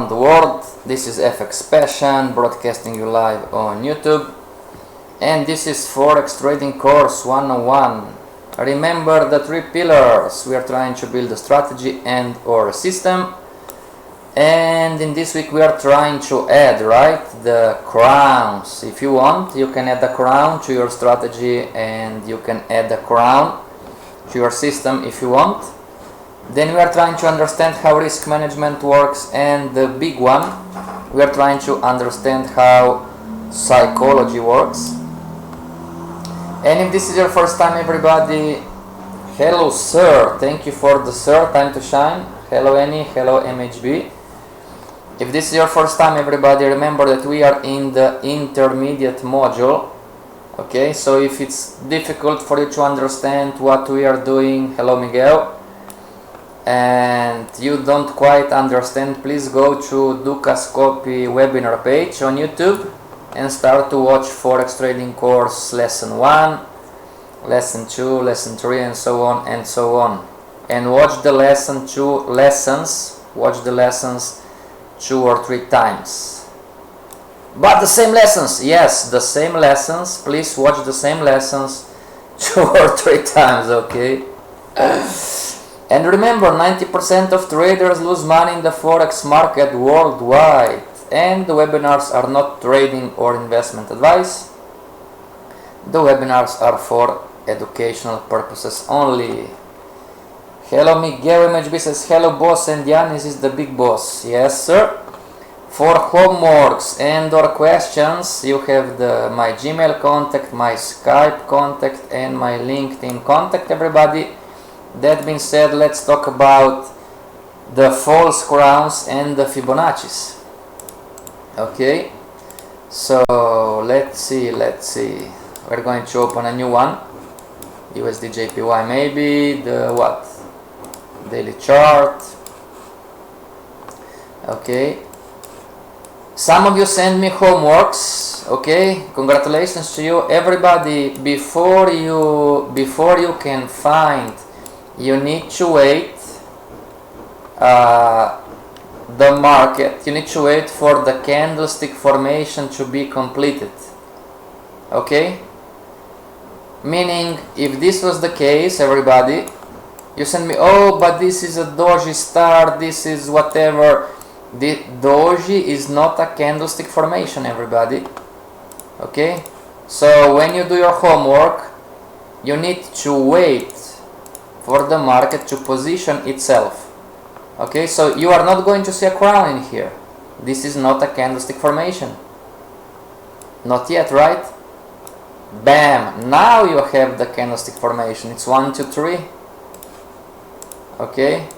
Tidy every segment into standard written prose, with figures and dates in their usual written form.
the world. This is FXPassion, broadcasting you live on YouTube, and this is Forex Trading Course 101. Remember the three pillars. We are trying to build a strategy and or a system, and in this week we are trying to add the crowns. If you want, you can add a crown to your strategy, and you can add a crown to your system if you want. Then we are trying to understand how risk management works, and the big one, we are trying to understand how psychology works. And if this is your first time, everybody, hello sir, thank you for the sir, time to shine. Hello Annie, hello MHB. If this is your first time, everybody, remember that we are in the intermediate module. Okay, so if it's difficult for you to understand what we are doing, hello Miguel, and you don't quite understand, please go to Duca's Copy webinar page on YouTube and start to watch Forex Trading Course Lesson 1, Lesson 2, Lesson 3, and so on and so on. And watch the Lesson 2 lessons, watch the lessons 2 or 3 times. But the same lessons, yes, the same lessons, please watch the same lessons 2 or 3 times, okay? And remember, 90% of traders lose money in the Forex market worldwide. And the webinars are not trading or investment advice. The webinars are for educational purposes only. Hello Miguel MHB says, hello boss, and Yanis is the big boss. Yes sir. For homeworks and or questions, you have my Gmail contact, my Skype contact, and my LinkedIn contact, everybody. That being said, let's talk about the false crowns and the Fibonacci's. Okay, so let's see. We're going to open a new one. USD JPY, maybe the daily chart. Okay, some of you send me homeworks. Okay, congratulations to you, everybody. Before you can find, you need to wait the market. You need to wait for the candlestick formation to be completed. Okay? Meaning, if this was the case, everybody, you send me, oh, but this is a doji star, this is whatever. The doji is not a candlestick formation, everybody. Okay? So when you do your homework, you need to wait for the market to position itself. Okay, so you are not going to see a crown in here. This is not a candlestick formation. Not yet, right? Bam! Now you have the candlestick formation. It's 1, 2, 3. Okay.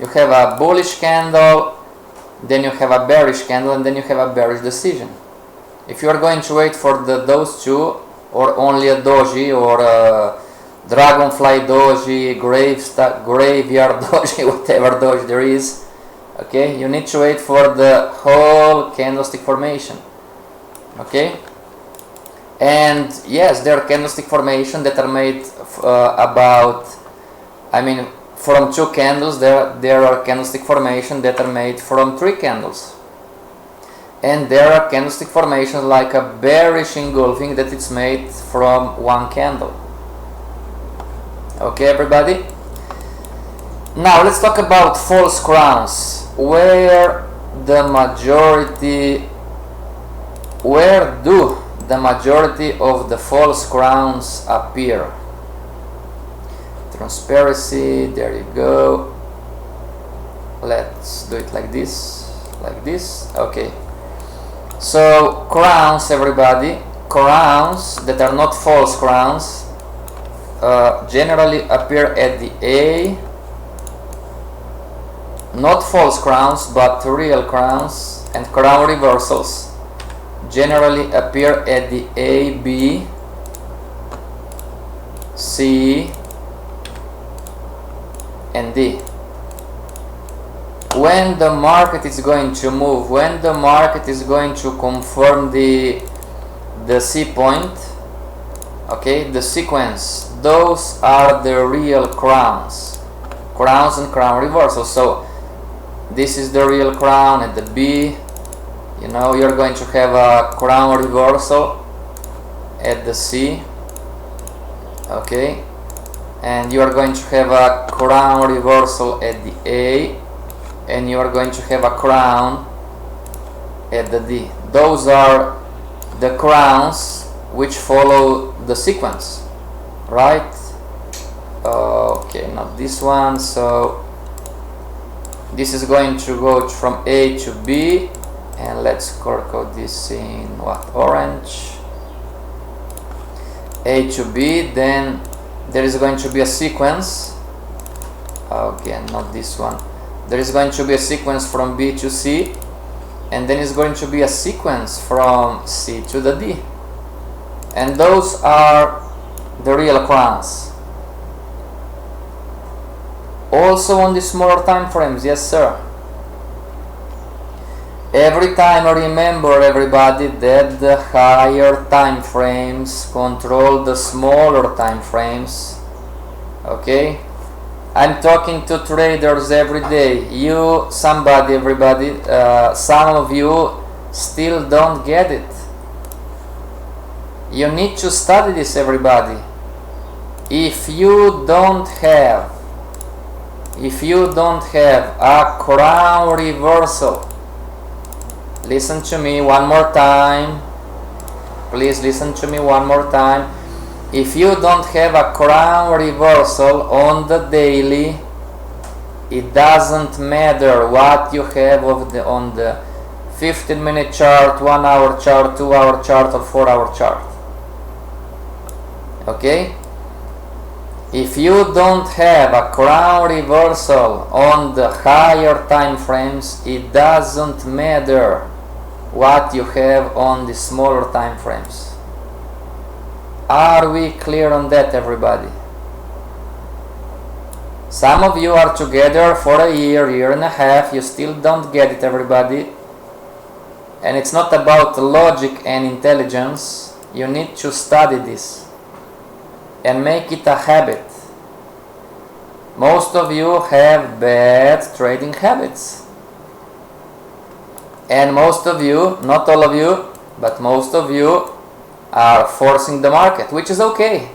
You have a bullish candle, then you have a bearish candle, and then you have a bearish decision. If you are going to wait for those two, or only a doji, or a dragonfly doji, graveyard doji, whatever doji there is, okay, you need to wait for the whole candlestick formation. Okay, and yes, there are candlestick formation that are made from 2 candles. There are candlestick formation that are made from 3 candles, and there are candlestick formations like a bearish engulfing that it's made from 1 candle. Okay, everybody. Now let's talk about false crowns. Where do the majority of the false crowns appear? Transparency, there you go. Let's do it like this. Okay. So crowns, everybody, crowns that are not false crowns generally appear at the A, not false crowns but real crowns, and crown reversals generally appear at the A, B, C, and D. When the market is going to move, when the market is going to confirm the C point, okay, the sequence, those are the real crowns and crown reversals. So This is the real crown at the B. You know, you're going to have a crown reversal at the C. Okay, and you are going to have a crown reversal at the A, and you are going to have a crown at the D. Those are the crowns which follow the sequence, right? Okay, not this one. So this is going to go from A to B, and let's color code this in what, orange. A to B, then there is going to be a sequence. Again, not this one. There is going to be a sequence from B to C, and then it's going to be a sequence from C to the D. And those are the real crowns. Also on the smaller time frames, yes sir. Every time remember everybody that the higher time frames control the smaller time frames. Okay, I'm talking to traders every day. You, somebody, everybody, some of you still don't get it. You need to study this, everybody. If you don't have a crown reversal, listen to me one more time. Please listen to me one more time. If you don't have a crown reversal on the daily, it doesn't matter what you have on the 15-minute chart, 1-hour chart, 2-hour chart, or 4-hour chart. Okay? If you don't have a crown reversal on the higher time frames, it doesn't matter what you have on the smaller time frames. Are we clear on that, everybody? Some of you are together for a year and a half, you still don't get it, everybody. And it's not about logic and intelligence. You need to study this and make it a habit. Most of you have bad trading habits. And most of you, not all of you, but most of you are forcing the market, which is okay.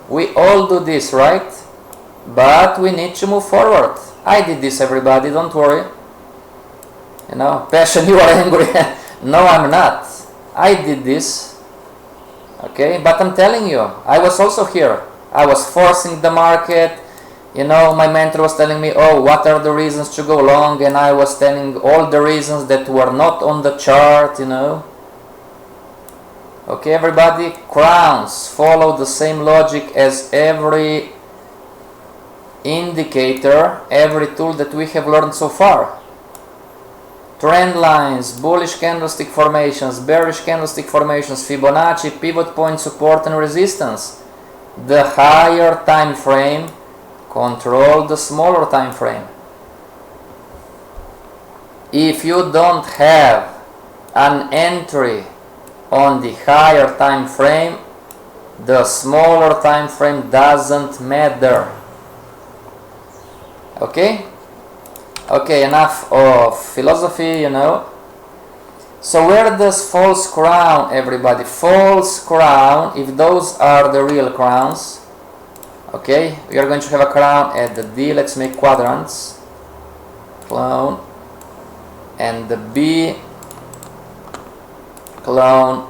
We all do this, right? But we need to move forward. I did this, everybody, don't worry. You know, Passion, you are angry. No, I'm not. I did this. Okay, but I'm telling you, I was also here. I was forcing the market. You know, my mentor was telling me, oh, what are the reasons to go long? And I was telling all the reasons that were not on the chart, you know. Okay, everybody, crowns follow the same logic as every indicator, every tool that we have learned so far. Trend lines, bullish candlestick formations, bearish candlestick formations, Fibonacci, pivot point, support and resistance. The higher time frame control the smaller time frame. If you don't have an entry on the higher time frame, the smaller time frame doesn't matter. Okay? Okay, enough of philosophy, you know. So where does false crown, everybody? False crown, if those are the real crowns, okay, we are going to have a crown at the D. Let's make quadrants. Clone. And the B. Clone.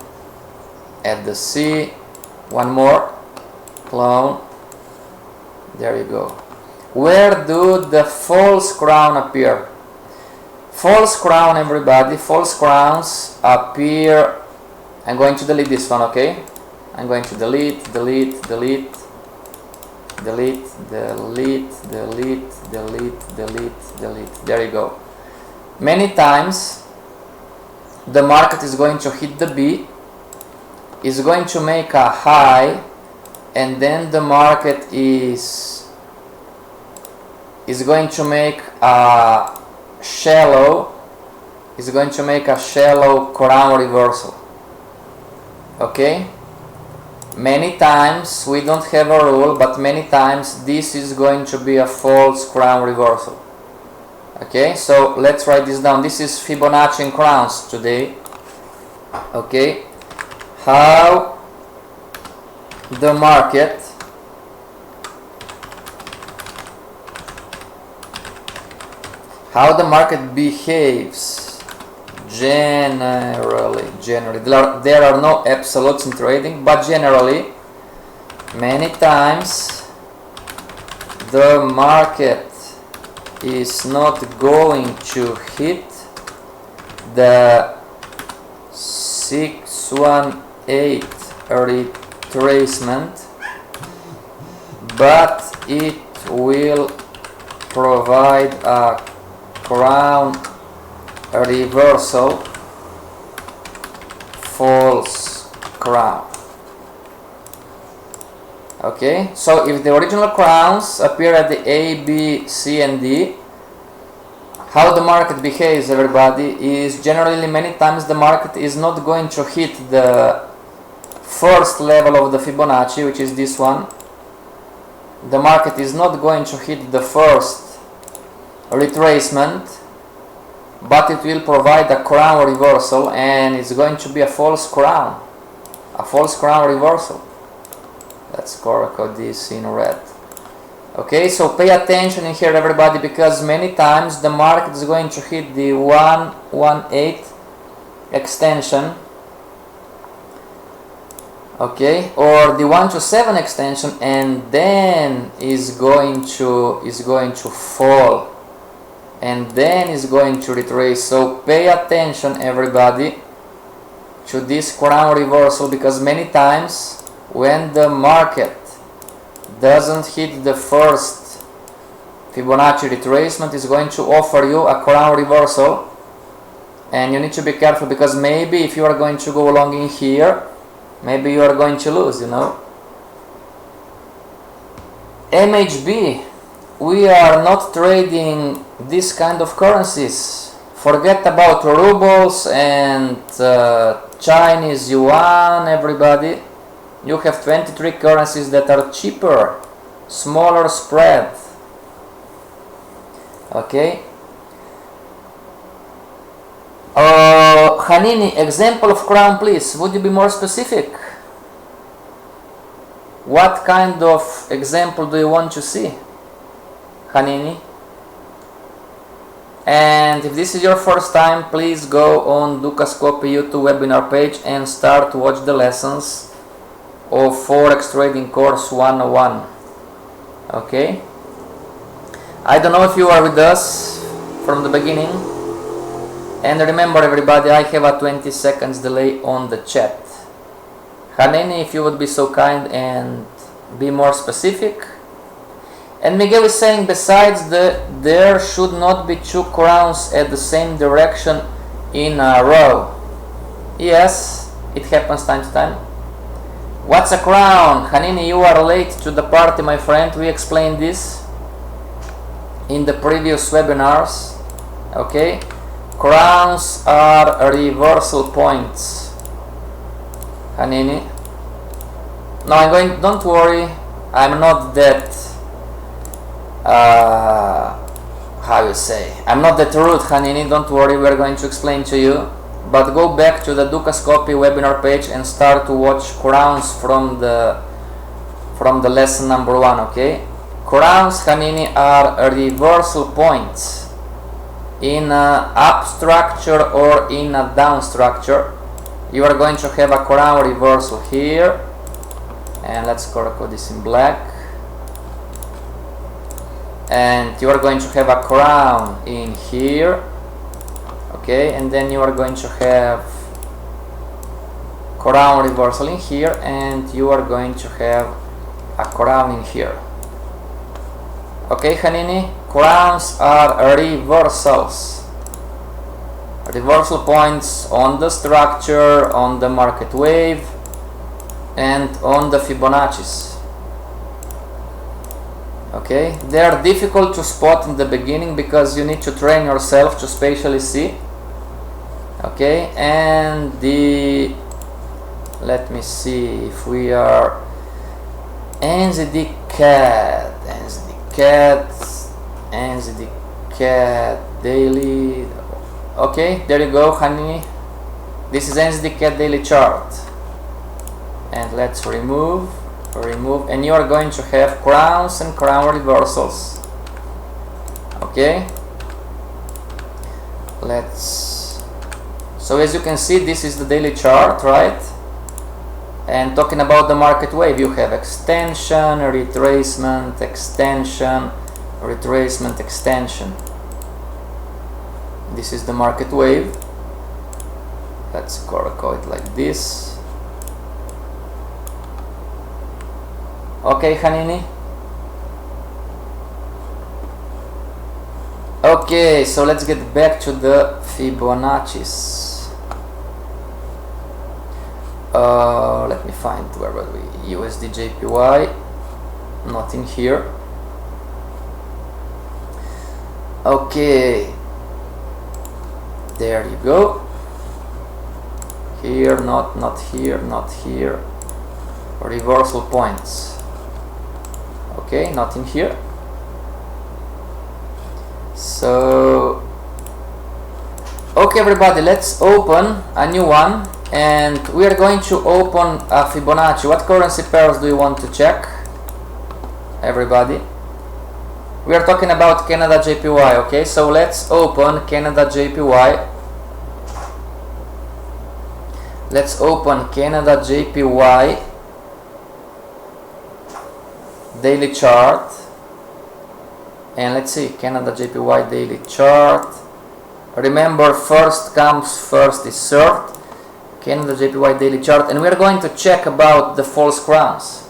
At the C. One more. Clone. There you go. Where do the false crown appear? False crown, everybody, false crowns appear. I'm going to delete this one, okay? I'm going to delete. There you go. Many times the market is going to hit the B, is going to make a high, and then the market is going to make a shallow crown reversal. Okay? Many times we don't have a rule, but many times this is going to be a false crown reversal. Okay, so let's write this down. This is Fibonacci in crowns today. Okay, how the market behaves generally. There are no absolutes in trading, but generally many times the market is not going to hit the 618 retracement, but it will provide a crown reversal, false crown. Okay, so if the original crowns appear at the A, B, C and D, how the market behaves, everybody, is generally many times the market is not going to hit the first level of the Fibonacci, which is this one. The market is not going to hit the first retracement, but it will provide a crown reversal, and it's going to be a false crown reversal. Let's code this in red. Okay, so pay attention in here, everybody, because many times the market is going to hit the 118 extension, okay, or the 127 extension, and then is going to fall, and then is going to retrace. So pay attention, everybody, to this crown reversal, because many times when the market doesn't hit the first Fibonacci retracement, is going to offer you a crown reversal, and you need to be careful, because maybe if you are going to go along in here, maybe you are going to lose, you know. MHB, we are not trading this kind of currencies. Forget about rubles and Chinese yuan, everybody. You have 23 currencies that are cheaper, smaller spread. Okay. Hanini, example of crown, please. Would you be more specific? What kind of example do you want to see, Hanini? And if this is your first time, please go on Stohastic YouTube webinar page and start to watch the lessons of Forex Trading Course 101. Okay, I don't know if you are with us from the beginning, and remember, everybody, I have a 20 seconds delay on the chat. Haneni, if you would be so kind and be more specific. And Miguel is saying, besides there should not be two crowns at the same direction in a row. Yes, it happens time to time. What's a crown? Hanini, you are late to the party, my friend. We explained this in the previous webinars. Okay, crowns are reversal points. Hanini, no, don't worry, I'm not that how you say, I'm not that rude, Hanini, don't worry, we're going to explain to you. But go back to the Stohastic webinar page and start to watch crowns from the lesson number 1, okay? Crowns, Hanini, are reversal points in a up structure or in a down structure. You are going to have a crown reversal here, and let's code this in black. And you are going to have a crown in here, okay, and then you are going to have crown reversal in here, and you are going to have a crown in here. Okay, Hanini, crowns are reversals, reversal points on the structure, on the market wave, and on the Fibonacci's. Okay, they are difficult to spot in the beginning because you need to train yourself to spatially see. Okay, and let me see if we are NZD CAD, cat daily. Okay, there you go, honey. This is NZD cat daily chart. And let's remove, and you are going to have crowns and crown reversals. Okay, so as you can see, this is the daily chart, right? And talking about the market wave, you have extension, retracement, extension, retracement, extension. This is the market wave. Let's call it like this. Okay, Hanini. Okay, so let's get back to the Fibonacci's. Let me find, where were we? USD JPY. Nothing here. Okay, there you go. Here, not here, not here. Reversal points. Okay, nothing here. So, okay, everybody, let's open a new one, and we are going to open a Fibonacci. What currency pairs do you want to check, everybody? We are talking about Canada JPY. Okay, so let's open Canada JPY. Let's open Canada JPY daily chart, and let's see, Canada JPY daily chart. Remember, first comes first is served. Canada JPY daily chart, and we are going to check about the false crowns.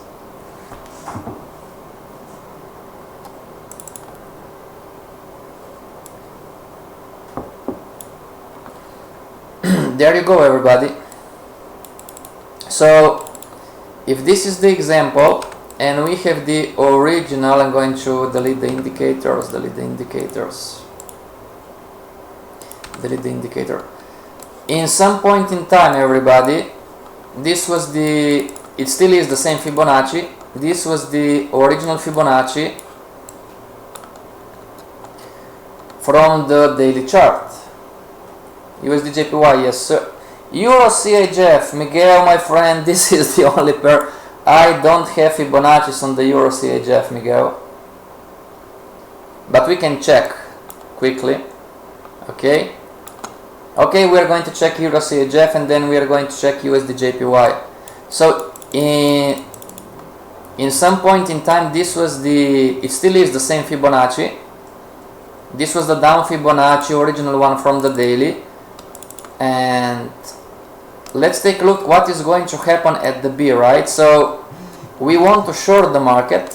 There you go, everybody. So if this is the example and we have the original, I'm going to delete the indicators, delete the indicator. In some point in time, everybody, this was it still is the same Fibonacci. This was the original Fibonacci from the daily chart. USD JPY, yes sir. Euro CHF, Miguel, my friend, this is the only pair. I don't have Fibonacci's on the Euro CHF, Miguel, but we can check quickly. Okay, we are going to check Euro CHF, and then we are going to check USD JPY. So in some point in time, this was it still is the same Fibonacci. This was the down Fibonacci, original one from the daily. And let's take a look what is going to happen at the B, right? So we want to short the market,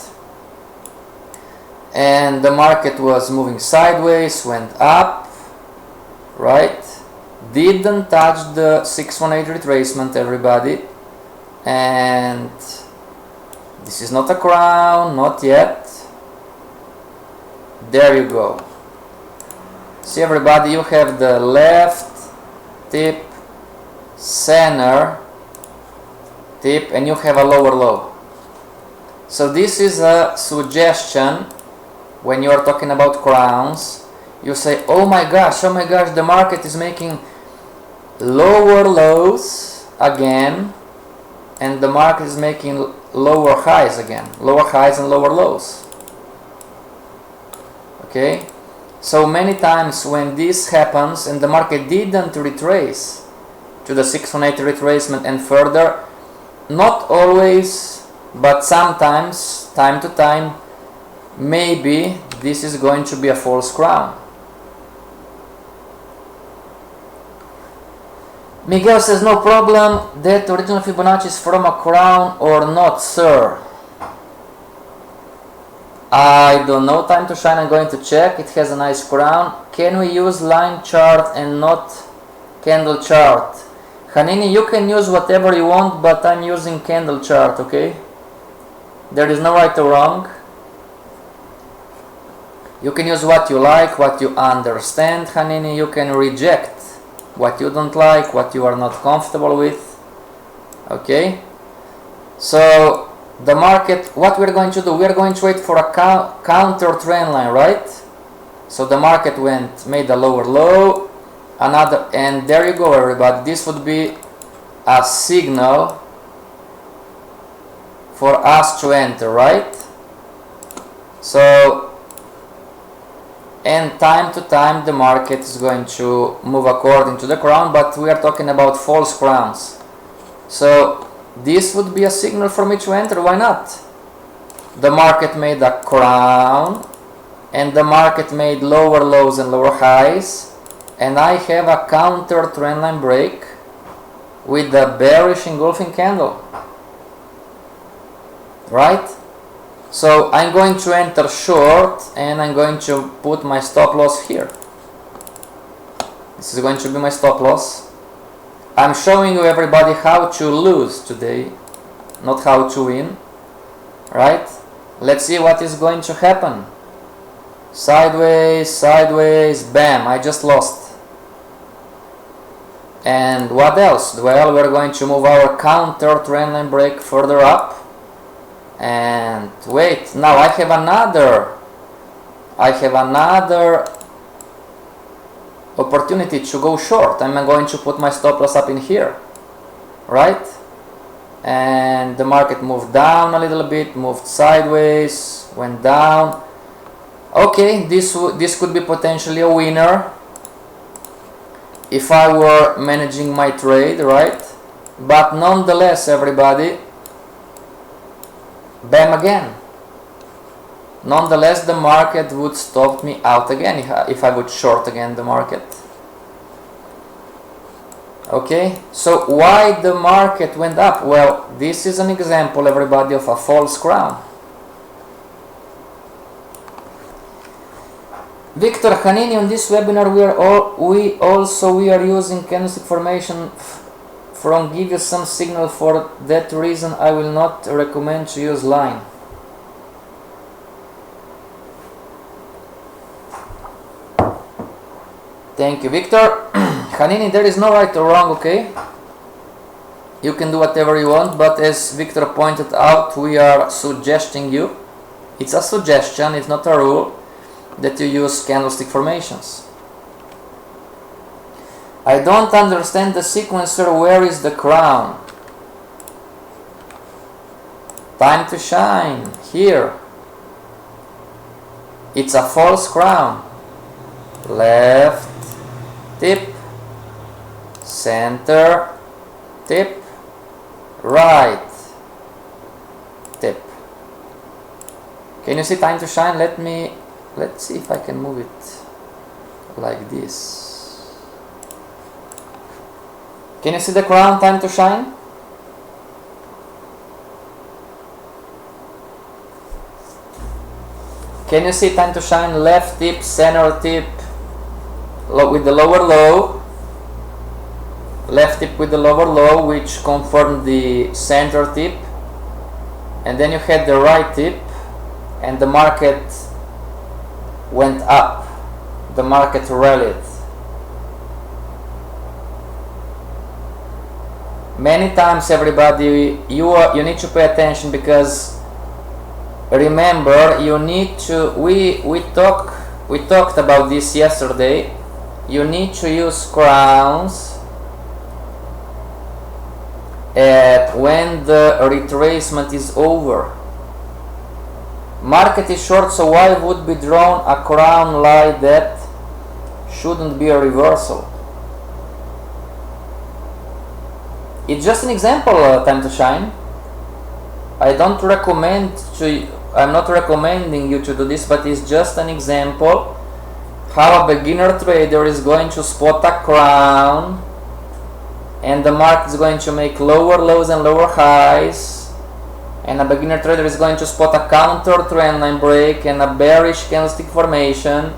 and the market was moving sideways, went up, right? Didn't touch the 618 retracement, everybody, and this is not a crown, not yet. There you go. See, everybody, you have the left tip, center tip, and you have a lower low. So this is a suggestion when you are talking about crowns. You say, oh my gosh, the market is making lower lows again, and the market is making lower highs again, lower highs and lower lows. Okay, so many times when this happens and the market didn't retrace to the 618 retracement and further, not always, but sometimes, time to time, maybe this is going to be a false crown. Miguel says, no problem, that original Fibonacci is from a crown or not, sir? I don't know, time to shine, I'm going to check. It has a nice crown. Can we use line chart and not candle chart? Hanini, you can use whatever you want, but I'm using candle chart, okay? There is no right or wrong. You can use what you like, what you understand, Hanini. You can reject what you don't like, what you are not comfortable with, okay? So the market, what we're going to do, we're going to wait for a counter trend line, right? So the market made a lower low, another, and there you go, everybody. This would be a signal for us to enter, right? So, and time to time the market is going to move according to the crown, but we are talking about false crowns. So this would be a signal for me to enter. Why not? The market made a crown, and the market made lower lows and lower highs, and I have a counter trendline break with the bearish engulfing candle, right? So I'm going to enter short, and I'm going to put my stop loss here. This is going to be my stop loss. I'm showing you, everybody, how to lose today, not how to win, right? Let's see what is going to happen. Sideways, sideways, bam, I just lost. And what else? Well, we're going to move our counter trendline break further up. And wait, now I have another opportunity to go short. I'm going to put my stop loss up in here, right? And the market moved down a little bit, moved sideways, went down. Okay, this could be potentially a winner if I were managing my trade, right? But nonetheless, everybody, bam again. Nonetheless, the market would stop me out again if I would short again the market. Okay, so why the market went up? Well, this is an example, everybody, of a false crown. Victor Hanini, on this webinar we are using candlestick formation from give you some signal. For that reason I will not recommend to use line. Thank you, Victor. Hanini, there is no right or wrong, okay? You can do whatever you want, but as Victor pointed out, we are suggesting you, it's a suggestion, it's not a rule, that you use candlestick formations. I don't understand the sequencer. Where is the crown? Time to shine. Here. It's a false crown. Left tip, center tip, right tip. Can you see time to shine? Let's see if I can move it like this. Can you see the crown time to shine? Can you see time to shine? Left tip, center tip with the lower low. Left tip with the lower low, which confirmed the center tip. And then you had the right tip, and the market went up. The market rallied. Many times, everybody, you need to pay attention, because remember, you need to, we talked about this yesterday. You need to use crowns when the retracement is over. Market is short, so why would be drawn a crown like that? Shouldn't be a reversal. It's just an example, time to shine. I'm not recommending you to do this, but it's just an example how a beginner trader is going to spot a crown, and the market is going to make lower lows and lower highs, and a beginner trader is going to spot a counter trendline break and a bearish candlestick formation,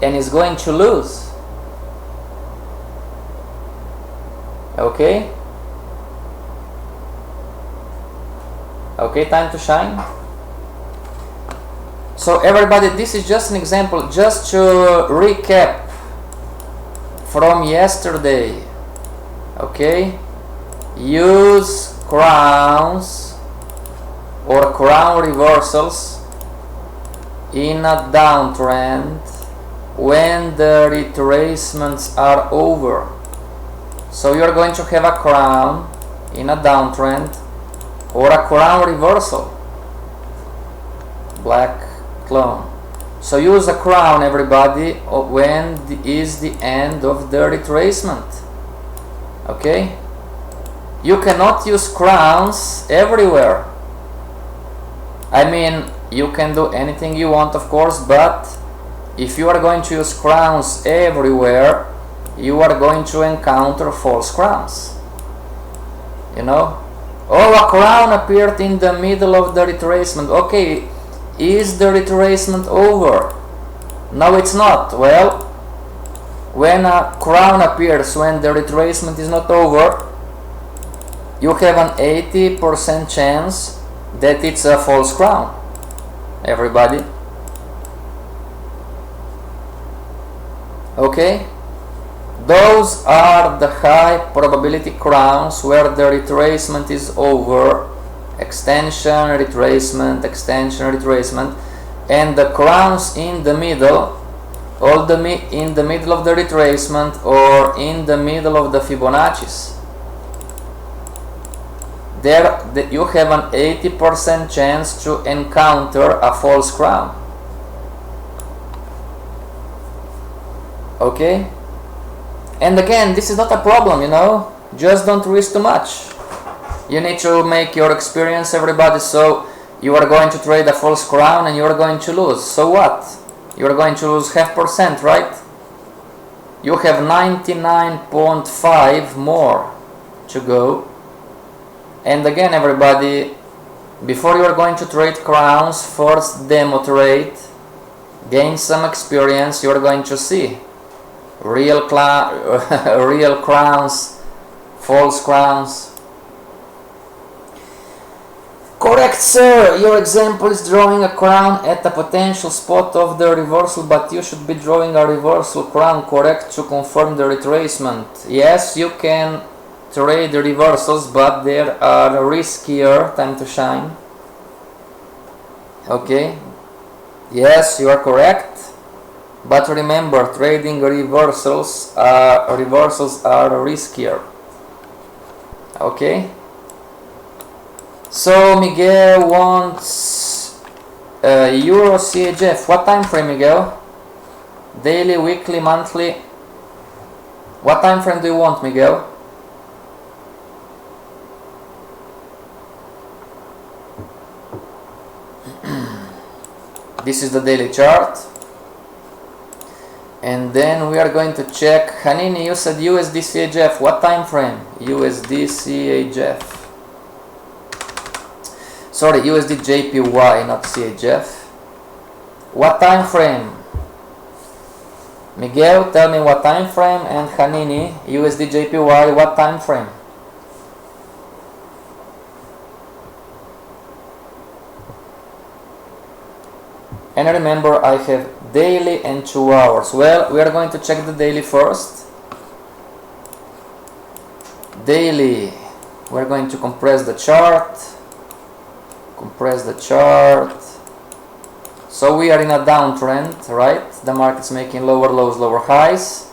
and is going to lose. Okay? Okay, time to shine. So everybody, this is just an example, just to recap from yesterday. Okay, use crowns or crown reversals in a downtrend when the retracements are over. So you're going to have a crown in a downtrend or a crown reversal, black clone. So use a crown, everybody, when is the end of the retracement. Okay, you cannot use crowns everywhere. I mean, you can do anything you want, of course, but if you are going to use crowns everywhere, you are going to encounter false crowns. You know, oh, a crown appeared in the middle of the retracement. Okay, is the retracement over? No, it's not. Well, when a crown appears when the retracement is not over, you have an 80% chance that it's a false crown, everybody. Okay, those are the high probability crowns where the retracement is over, extension, retracement, extension, retracement, and the crowns in the middle, in the middle of the retracement or in the middle of the Fibonacci's. There you have an 80% chance to encounter a false crown. Okay, and again, this is not a problem, you know, just don't risk too much. You need to make your experience, everybody. So you are going to trade a false crown and you are going to lose. So what? You are going to lose 0.5%, right? You have 99.5 more to go. And again, everybody, before you are going to trade crowns, first demo trade, gain some experience. You are going to see real crowns, false crowns. Correct, sir. Your example is drawing a crown at a potential spot of the reversal, but you should be drawing a reversal crown, correct, to confirm the retracement. Yes, you can trade the reversals, but they are riskier. Time to shine. Okay. Yes, you are correct. But remember, trading reversals are riskier. Okay. So Miguel wants Euro CHF. What time frame, Miguel? Daily, weekly, monthly? What time frame do you want, Miguel? This is the daily chart. And then we are going to check. Hanini, you said USD CHF. What time frame? USD CHF. Sorry, USD JPY, not CHF. What time frame? Miguel, tell me what time frame, and Hanini, USD JPY, what time frame? And remember, I have daily and 2 hours. Well, we are going to check the daily first. Daily, we're going to compress the chart. Compress the chart. So we are in a downtrend, right? The market's making lower lows, lower highs.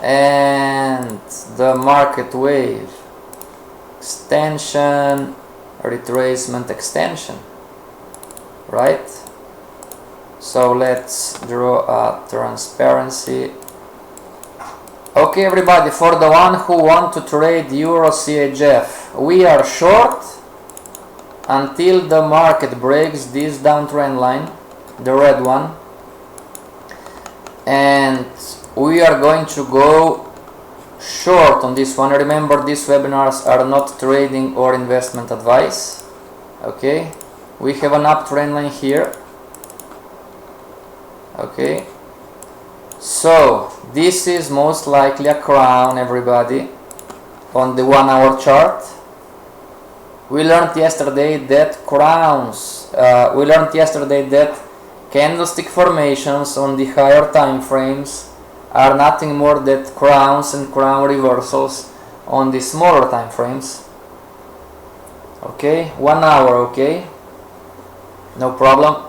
And the market wave. Extension, retracement, extension. Right? So let's draw a transparency. Okay, everybody, for the one who want to trade Euro CHF, we are short until the market breaks this downtrend line, the red one, and we are going to go short on this one. Remember, these webinars are not trading or investment advice. Okay, we have an uptrend line here. Okay, so this is most likely a crown, everybody, on the 1 hour chart. We learned yesterday that candlestick formations on the higher time frames are nothing more than crowns and crown reversals on the smaller time frames. Okay, 1 hour, okay, no problem.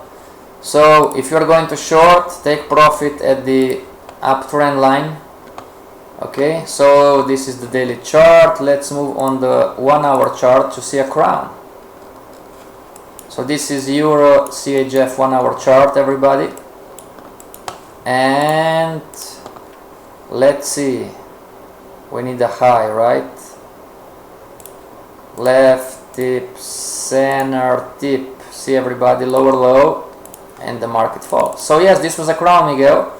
So if you're going to short, take profit at the uptrend line. Okay, so this is the daily chart. Let's move on the 1 hour chart to see a crown. So this is Euro CHF 1 hour chart, everybody. And let's see, we need a high, right? Left tip, center tip, see everybody, lower low, and the market falls. So yes, this was a crown, Miguel.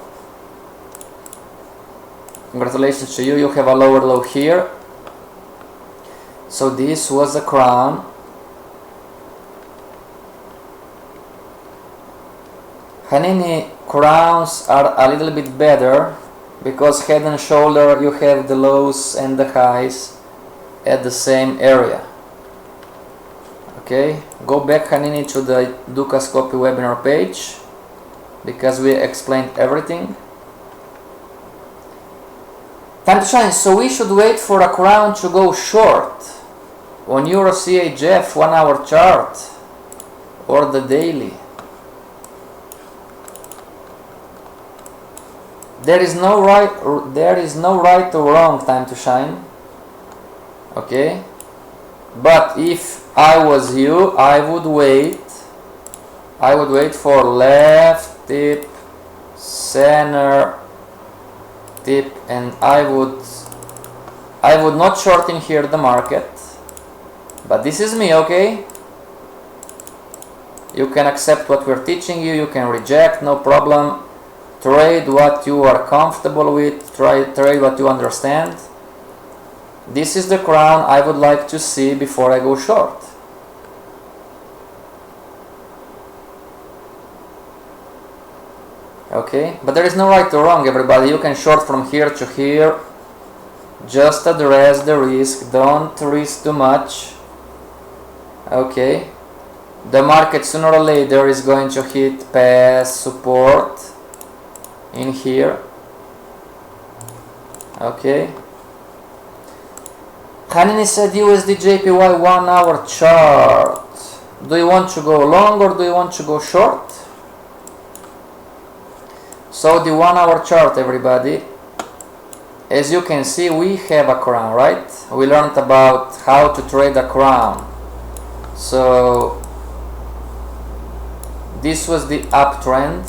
Congratulations to you, you have a lower low here. So this was a crown. Hanini, crowns are a little bit better because head and shoulder you have the lows and the highs at the same area. Okay, go back, Hanini, to the Dukas Copy webinar page because we explained everything. Time to shine. So we should wait for a crown to go short on Euro CHF 1 hour chart or the daily. There is no right or wrong time to shine. Okay, but if I was you, I would wait for left tip, center tip, and I would not short in here the market, but this is me. Okay, you can accept what we're teaching you, you can reject, no problem. Trade what you are comfortable with, trade what you understand. This is the crown I would like to see before I go short. Okay, but there is no right or wrong, everybody. You can short from here to here. Just address the risk, don't risk too much. Okay, the market sooner or later is going to hit past support in here. Okay, Hanini said USD JPY 1 hour chart. Do you want to go long or do you want to go short? So the 1 hour chart, everybody, as you can see, we have a crown, right? We learned about how to trade a crown. So this was the uptrend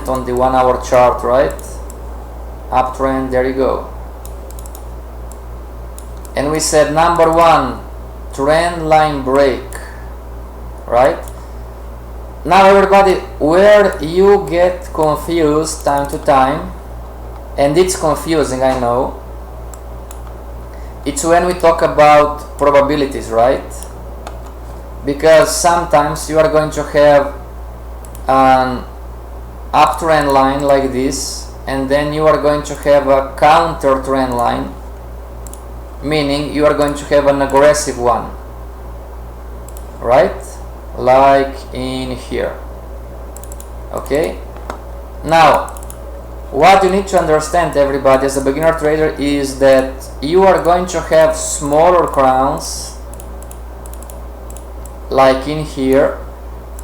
on the 1 hour chart, right? Uptrend, there you go. And we said number one, trend line break, right? Now everybody, where you get confused time to time, and it's confusing, I know, it's when we talk about probabilities, right? Because sometimes you are going to have an uptrend line like this, and then you are going to have a counter trend line, meaning you are going to have an aggressive one, right? Like in here. Okay, now what you need to understand, everybody, as a beginner trader, is that you are going to have smaller crowns like in here,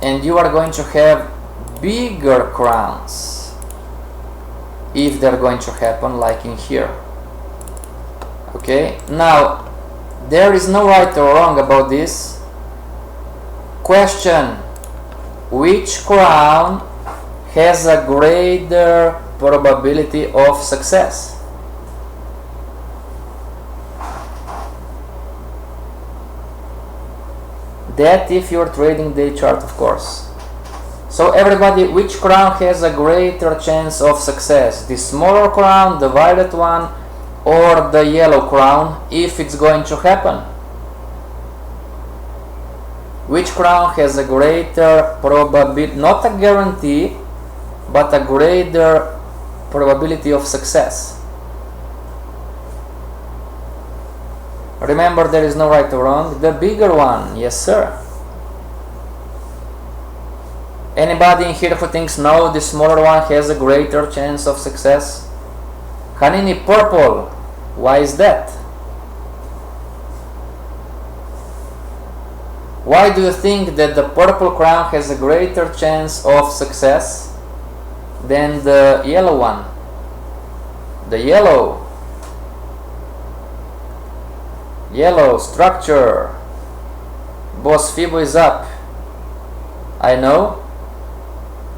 and you are going to have bigger crowns if they're going to happen like in here. Okay, now there is no right or wrong about this. Question: which crown has a greater probability of success? That if you're trading day chart, of course. So everybody, which crown has a greater chance of success? The smaller crown, the violet one, or the yellow crown, if it's going to happen? Which crown has a greater probability, not a guarantee, but a greater probability of success? Remember, there is no right or wrong. The bigger one, yes sir. Anybody in here who thinks no, the smaller one has a greater chance of success? Hanini, purple. Why is that? Why do you think that the purple crown has a greater chance of success than the yellow one? The yellow structure. Boss Fibo is up. I know,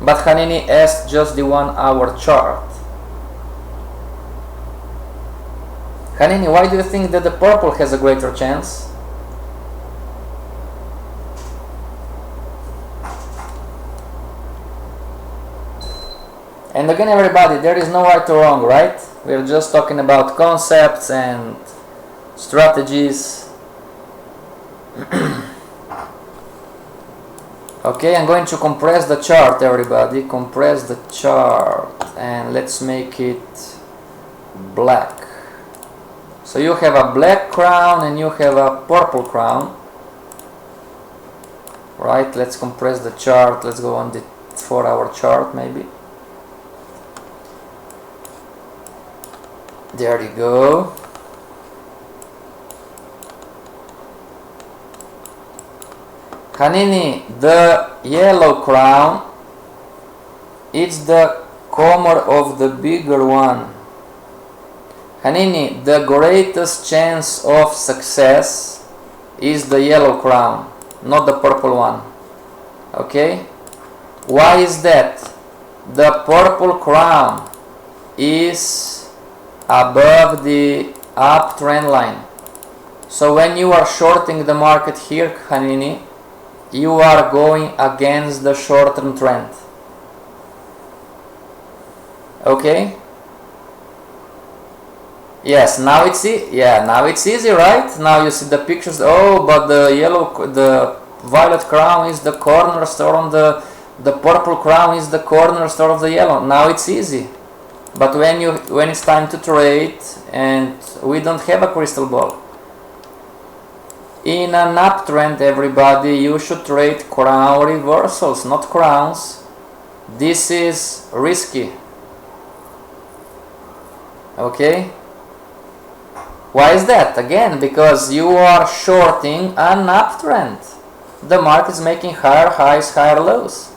but Hanini asked just the 1 hour chart. Hanini, why do you think that the purple has a greater chance? And again, everybody, there is no right or wrong, right? We are just talking about concepts and strategies. Okay, I'm going to compress the chart, everybody. Compress the chart, and let's make it black. So you have a black crown and you have a purple crown. Right, let's compress the chart. Let's go on the 4 hour chart maybe. There you go. Hanini, the yellow crown, it's the comer of the bigger one. Hanini, the greatest chance of success is the yellow crown, not the purple one. Okay? Why is that? The purple crown is above the uptrend line. So when you are shorting the market here, Hanini, you are going against the short-term trend. Okay? Yes, now it's now it's easy, right? Now you see the pictures. Oh, but the violet crown is the cornerstone. The purple crown is the cornerstone of the yellow. Now it's easy. But when it's time to trade, and we don't have a crystal ball. In an uptrend, everybody, you should trade crown reversals, not crowns. This is risky. Okay? Why is that? Again, because you are shorting an uptrend. The market is making higher highs, higher lows.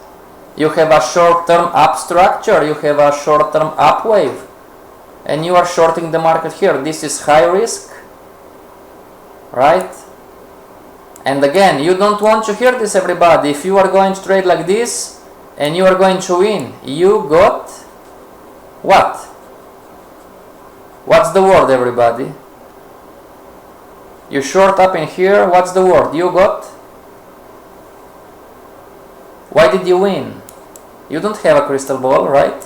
You have a short-term up structure, you have a short-term up wave, and you are shorting the market here. This is high risk, right? And again, you don't want to hear this, everybody. If you are going to trade like this and you are going to win, you got what? What's the word, everybody? You short up in here, what's the word? You got? Why did you win? You don't have a crystal ball, right?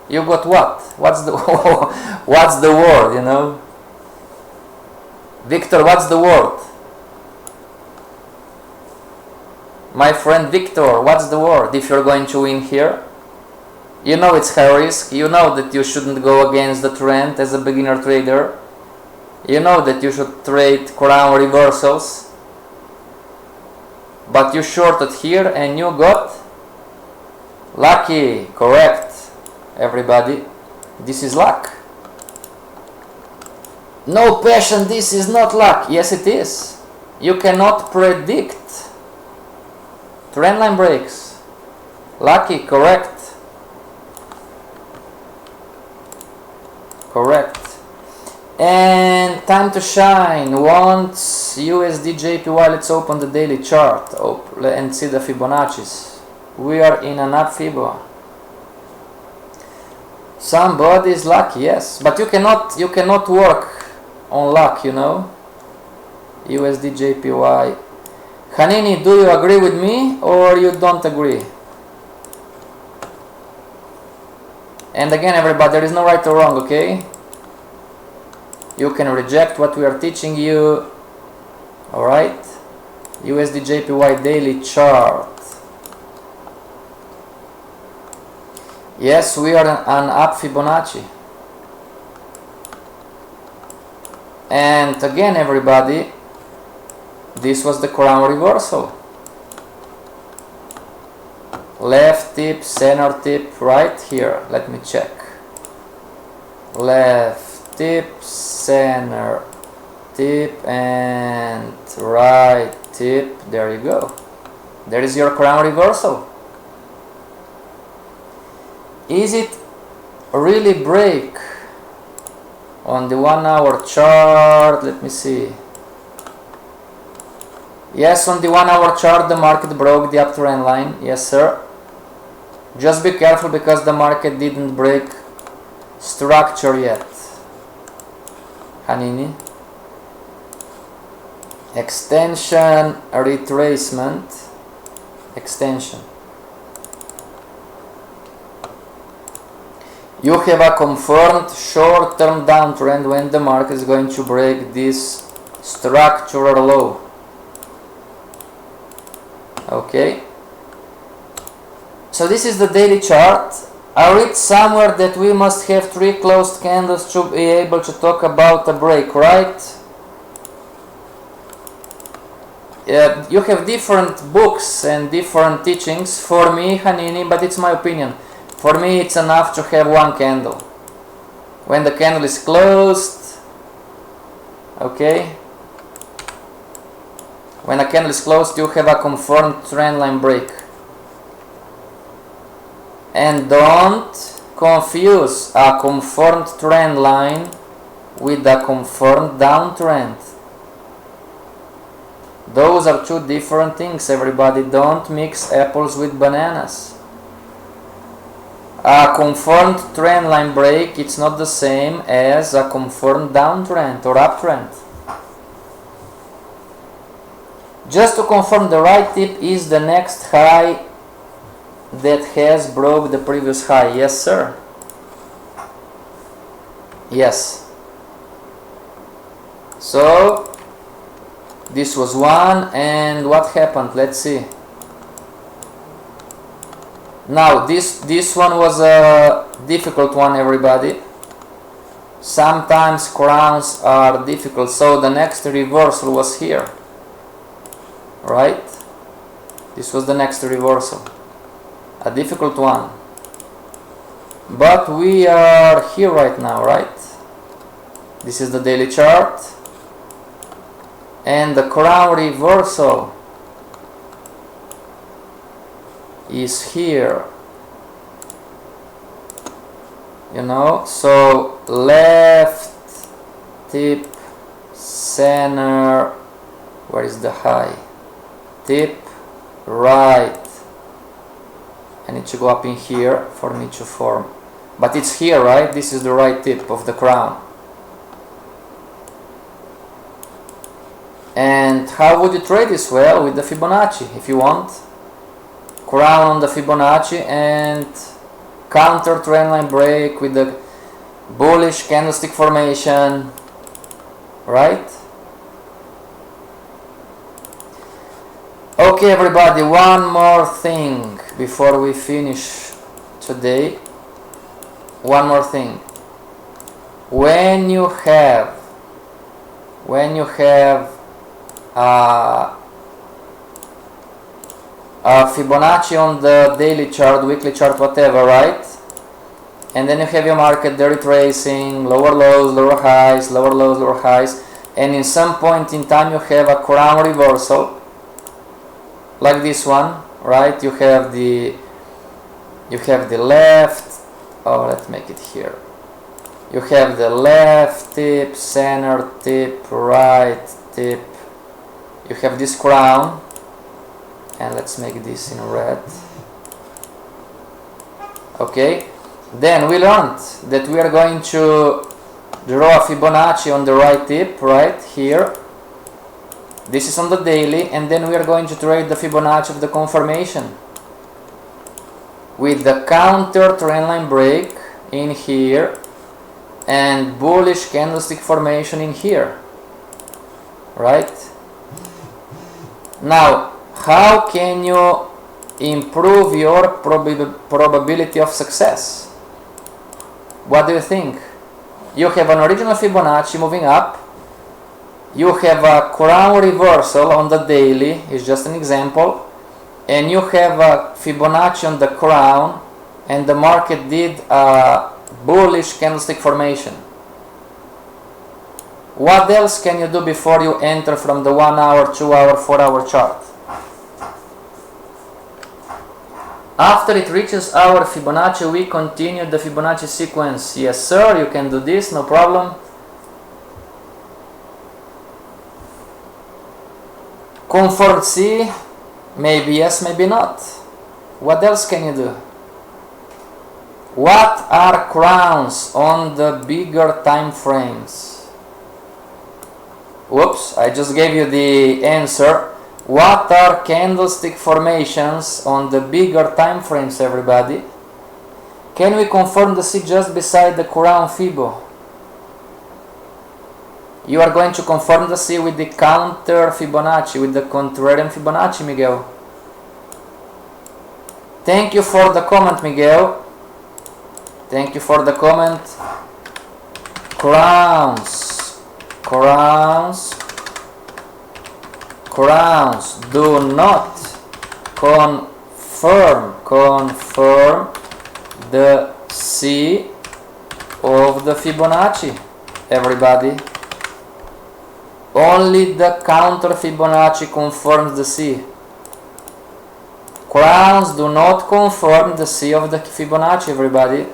You got what? What's the what's the word, you know? Victor, what's the word? My friend Victor, what's the word if you're going to win here? You know it's high risk. You know that you shouldn't go against the trend as a beginner trader. You know that you should trade crown reversals. But you shorted here and you got lucky. Correct, everybody. This is luck. No passion, this is not luck. Yes, it is. You cannot predict trendline breaks. Lucky, correct. Correct. And time to shine. Wants USD JPY. Let's open the daily chart and see the Fibonacci's. We are in an up Fibo. Somebody is lucky, yes, but you cannot work on luck, you know. USD JPY. Hanini, do you agree with me or you don't agree? And again, everybody, there is no right or wrong, okay? You can reject what we are teaching you. Alright? USD JPY daily chart. Yes, we are an up Fibonacci. And again, everybody, this was the crown reversal. Left tip, center tip, right here. Let me check. Left tip, center tip, and right tip. There you go. There is your crown reversal. Is it really break on the 1 hour chart? Let me see. Yes, on the 1 hour chart the market broke the uptrend line. Yes, sir. Just be careful because the market didn't break structure yet. Hanini. Extension, retracement, extension. You have a confirmed short-term downtrend when the market is going to break this structural low. Okay. So this is the daily chart. I read somewhere that we must have 3 closed candles to be able to talk about a break, right? You have different books and different teachings. For me, Hanini, but it's my opinion. For me, it's enough to have 1 candle. When the candle is closed, okay? When a candle is closed, you have a confirmed trendline break. And don't confuse a confirmed trend line with a confirmed downtrend. Those are 2 different things, everybody. Don't mix apples with bananas. A confirmed trend line break, it's not the same as a confirmed downtrend or uptrend. Just to confirm, the right tip is the next high that has broke the previous high. Yes, sir. Yes. So this was 1, and what happened? Let's see. Now this one was a difficult one, everybody. Sometimes crowns are difficult. So the next reversal was here, right? This was the next reversal. A difficult one, but we are here right now, right? This is the daily chart, and the crown reversal is here, you know. So left tip, center, where is the high? Tip, right. I need to go up in here for me to form, but it's here, right? This is the right tip of the crown. And how would you trade this? Well, with the Fibonacci, if you want. Crown on the Fibonacci and counter trendline break with the bullish candlestick formation, right? Okay, everybody, one more thing before we finish today. One more thing. When you have a Fibonacci on the daily chart, weekly chart, whatever, right? And then you have your market there retracing, lower lows, lower highs, lower lows, lower highs, and in some point in time you have a crown reversal like this one, right? You have the left, oh, let's make it here. You have the left tip, center tip, right tip. You have this crown, and let's make this in red. Okay, then we learned that we are going to draw a Fibonacci on the right tip, right here. This is on the daily, and then we are going to trade the Fibonacci of the confirmation with the counter trendline break in here and bullish candlestick formation in here, right? Now, how can you improve your probability of success? What do you think? You have an original Fibonacci moving up. You have a crown reversal on the daily, is just an example, and you have a Fibonacci on the crown, and the market did a bullish candlestick formation. What else can you do before you enter from the 1 hour, 2 hour, 4 hour chart? After it reaches our Fibonacci, we continue the Fibonacci sequence. Yes sir, you can do this, no problem. Confirm C, maybe yes, maybe not. What else can you do? What are crowns on the bigger time frames? Whoops, I just gave you the answer. What are candlestick formations on the bigger time frames, everybody? Can we confirm the C just beside the crown Fibo? You are going to confirm the C with the counter Fibonacci, with the contrarian Fibonacci, Miguel. Thank you for the comment, Miguel. Thank you for the comment. Crowns. Crowns. Crowns do not confirm the C of the Fibonacci, everybody. Only the counter Fibonacci confirms the C. Crowns do not confirm the C of the Fibonacci, everybody.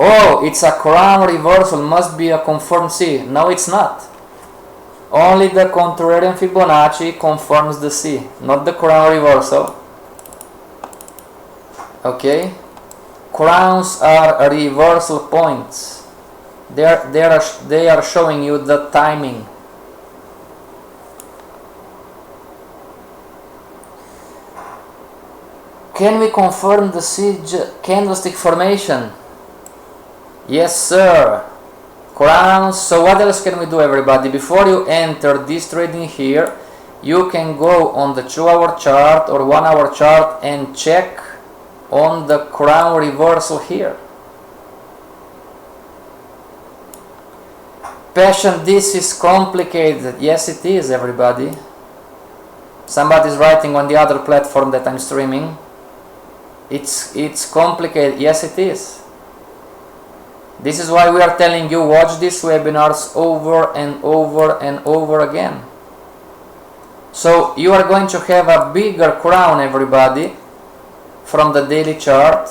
Oh, it's a crown reversal, must be a confirmed C. No, it's not. Only the contrarian Fibonacci confirms the C, not the crown reversal. Okay? Crowns are reversal points. They are showing you the timing. Can we confirm the C candlestick formation? Yes, sir. Crowns. So what else can we do, everybody? Before you enter this trading here, you can go on the 2 hour chart or 1 hour chart and check on the crown reversal here. Passion, this is complicated. Yes, it is, everybody. Somebody's writing on the other platform that I'm streaming. It's complicated. Yes, it is. This is why we are telling you, watch these webinars over and over and over again. So you are going to have a bigger crown, everybody, from the daily chart,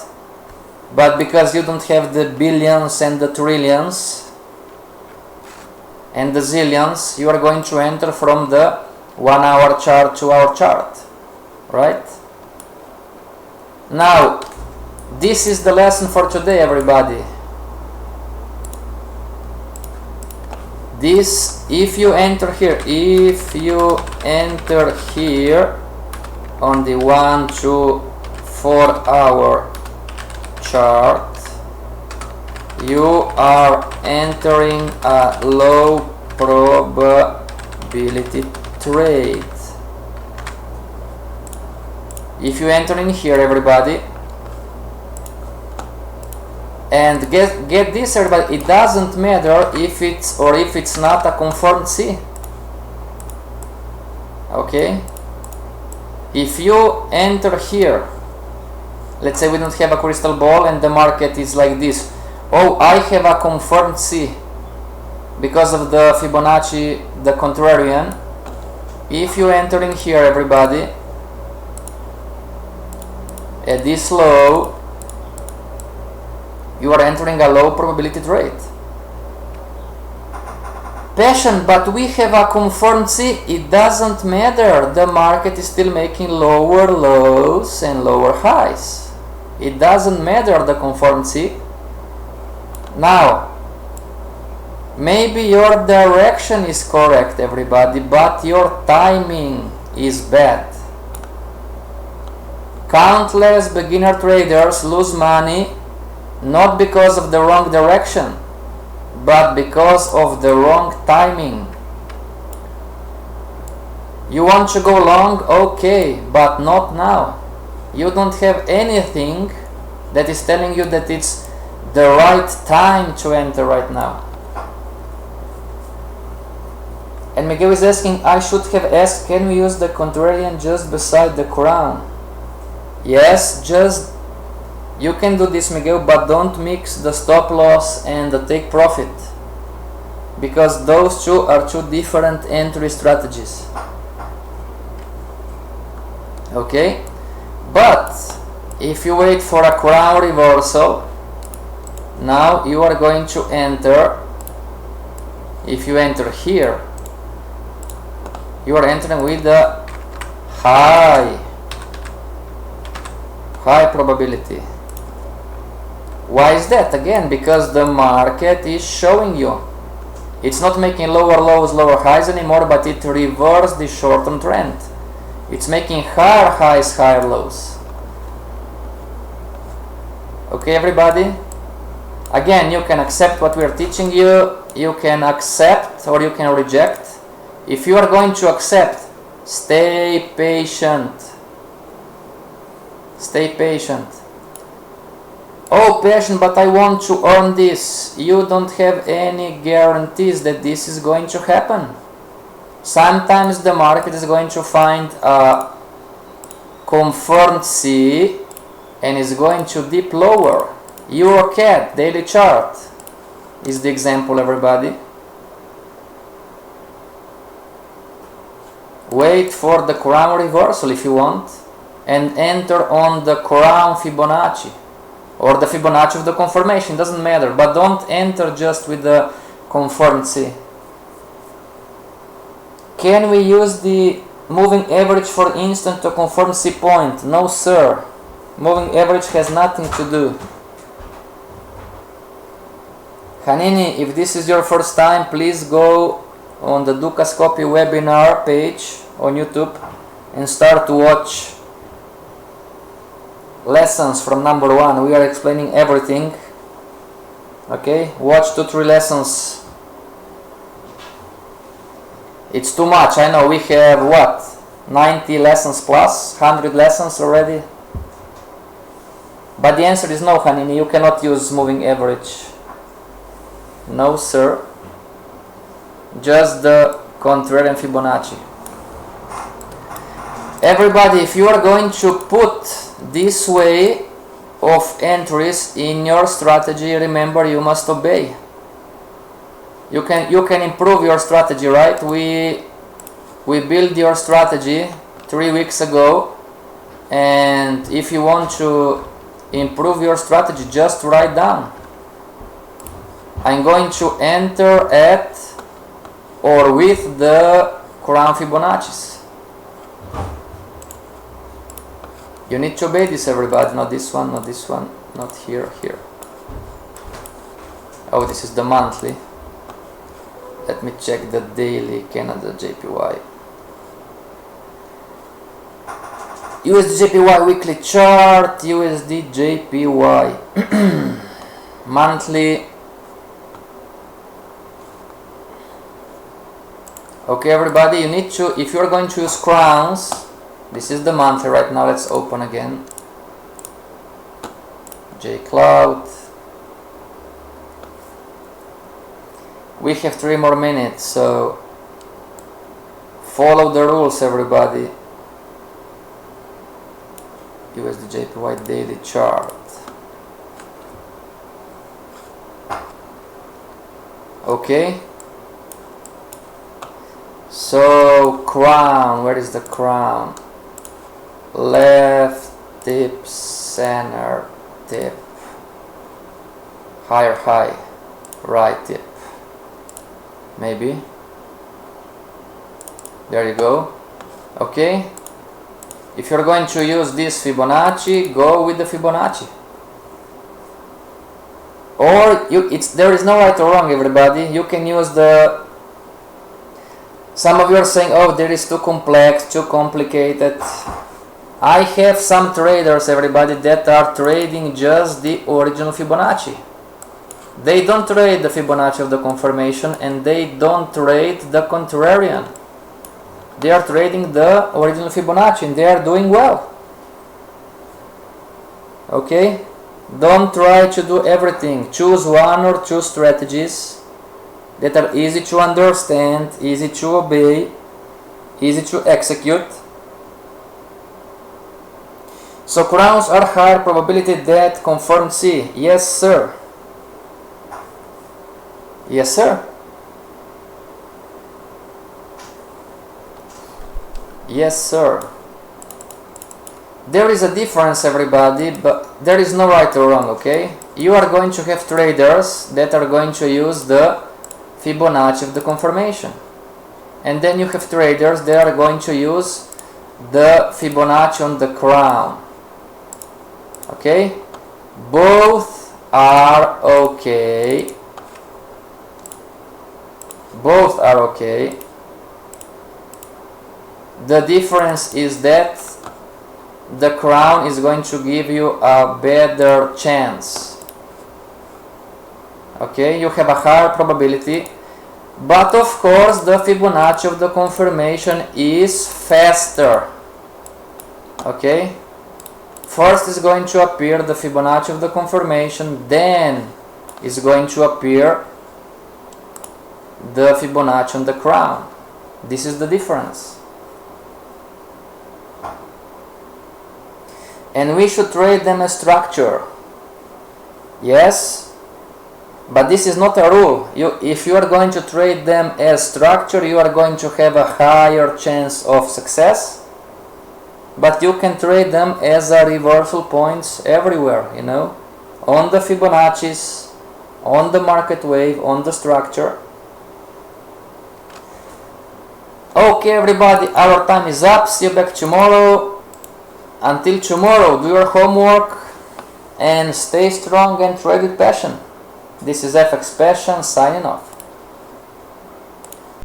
but because you don't have the billions and the trillions and the zillions, you are going to enter from the 1 hour chart, 2 hour chart, right? Now, this is the lesson for today, everybody. This, if you enter here on the 1, 2, 4 hour chart, you are entering a low probability trade. If you enter in here, everybody, and get this, everybody, it doesn't matter if it's not a confirmed C. Okay? If you enter here, let's say we don't have a crystal ball and the market is like this. Oh, I have a confirmed C because of the Fibonacci, the contrarian. If you enter in here, everybody, at this low, you are entering a low probability trade. Passion, but we have a confirmed C. It doesn't matter. The market is still making lower lows and lower highs. It doesn't matter the confirmed C. Now, maybe your direction is correct, everybody, but your timing is bad. Countless beginner traders lose money not because of the wrong direction, but because of the wrong timing. You want to go long? Okay, but not now. You don't have anything that is telling you that it's the right time to enter right now. And Miguel is asking, I should have asked, can we use the contrarian just beside the crown? Yes, just you can do this, Miguel, but don't mix the stop loss and the take profit. because those two are two different entry strategies. Okay, but if you wait for a crown reversal, now you are going to enter. If you enter here, you are entering with a high probability. Why is that? Again, because the market is showing you it's not making lower lows, lower highs anymore, but it reversed the short-term trend. It's making higher highs, higher lows. Okay, everybody? Again, you can accept what we are teaching you. You can accept or you can reject. If you are going to accept, stay patient. Stay patient. Oh, Passion, but I want to earn this. You don't have any guarantees that this is going to happen. Sometimes the market is going to find a confirmed C and is going to dip lower. EuroCAD daily chart is the example, everybody. Wait for the crown reversal if you want and enter on the crown Fibonacci or the Fibonacci of the confirmation, doesn't matter, but don't enter just with the confirmed C. Can we use the moving average for instance to confirm C point? No, sir. Moving average has nothing to do. Hanini, if this is your first time, please go on the Ducascopy webinar page on YouTube and start to watch lessons from number 1. We are explaining everything. Okay, watch 2-3 lessons. It's too much, I know. We have what, 90 lessons plus, 100 lessons already. But the answer is no, Hanini, you cannot use moving average. No, sir. Just the contrarian Fibonacci. Everybody, if you are going to put this way of entries in your strategy, remember you must obey. You can improve your strategy, right? We built your strategy 3 weeks ago, and if you want to improve your strategy, just write down. I'm going to enter at or with the crown Fibonacci's. You need to obey this, everybody. Not this one, not this one, not here, here. Oh, this is the monthly. Let me check the daily Canada JPY. USD JPY weekly chart, USD JPY. Monthly. Okay, everybody, you need to, if you're going to use crowns, this is the monthly right now. Let's open again. JCloud. We have 3 more minutes, so follow the rules, everybody. USD JPY daily chart. Okay. So crown, where is the crown? Left tip, center tip, higher high, right tip. Maybe. There you go. Okay. If you're going to use this Fibonacci, go with the Fibonacci. Or there is no right or wrong, everybody. You can use the. Some of you are saying, oh, there is too complex, too complicated. I have some traders, everybody, that are trading just the original Fibonacci. They don't trade the Fibonacci of the confirmation, and they don't trade the contrarian. They are trading the original Fibonacci, and they are doing well. Okay? Don't try to do everything. Choose one or two strategies that are easy to understand, easy to obey, easy to execute. So crowns are higher probability that confirmed C. Yes, sir. Yes, sir. Yes, sir. There is a difference, everybody, but there is no right or wrong, okay? You are going to have traders that are going to use the Fibonacci of the confirmation. And then you have traders that are going to use the Fibonacci on the crown. Okay? Both are okay. Both are okay. The difference is that the crown is going to give you a better chance. Okay, you have a higher probability, but of course the Fibonacci of the confirmation is faster. Okay, first is going to appear the Fibonacci of the confirmation, then is going to appear the Fibonacci on the crown. This is the difference. And we should trade them as structure. Yes, but this is not a rule. If you are going to trade them as structure, you are going to have a higher chance of success. But you can trade them as a reversal points everywhere, you know, on the Fibonacci's, on the market wave, on the structure. Okay, everybody, our time is up. See you back tomorrow. Until tomorrow, do your homework and stay strong and trade with passion. This is FXPassion signing off.